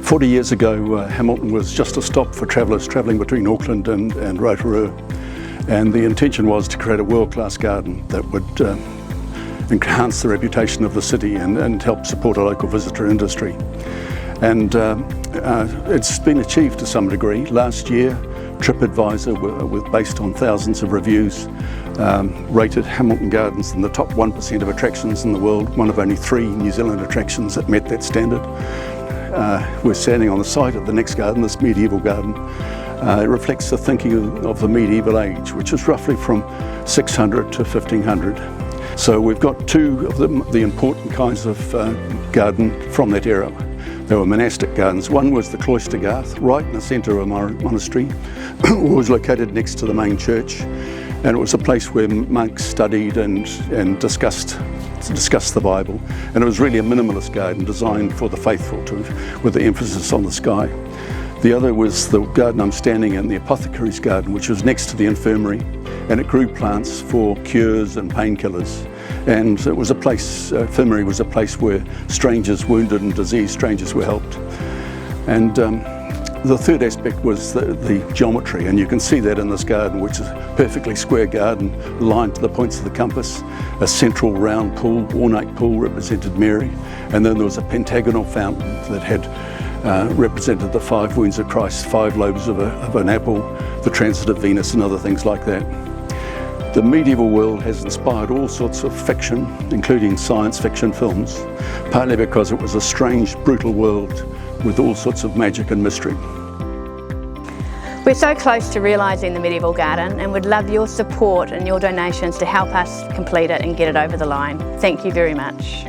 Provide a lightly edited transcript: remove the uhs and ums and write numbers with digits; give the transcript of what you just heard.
40 years ago, Hamilton was just a stop for travellers travelling between Auckland and Rotorua, and the intention was to create a world-class garden that would enhance the reputation of the city and help support a local visitor industry. And it's been achieved to some degree. Last year, TripAdvisor, based on thousands of reviews, rated Hamilton Gardens in the top 1% of attractions in the world, one of only 3 New Zealand attractions that met that standard. We're standing on the site of the next garden, this medieval garden. It reflects the thinking of the medieval age, which is roughly from 600 to 1500. So we've got 2 of the important kinds of garden from that era. They were monastic gardens. One was the Cloister Garth, right in the centre of a monastery. It was located next to the main church, and it was a place where monks studied and discussed the Bible. And it was really a minimalist garden designed for the faithful, with the emphasis on the sky. The other was the garden I'm standing in, the Apothecary Garden, which was next to the infirmary, and it grew plants for cures and painkillers. And it was a place, infirmary was a place where strangers, wounded and diseased strangers, were helped. And the third aspect was the geometry, and you can see that in this garden, which is a perfectly square garden lined to the points of the compass. A central round pool, ornate pool, represented Mary, and then there was a pentagonal fountain that had represented the 5 wounds of Christ, 5 lobes of an apple, the transit of Venus, and other things like that. The medieval world has inspired all sorts of fiction, including science fiction films, partly because it was a strange, brutal world with all sorts of magic and mystery. We're so close to realising the medieval garden and would love your support and your donations to help us complete it and get it over the line. Thank you very much.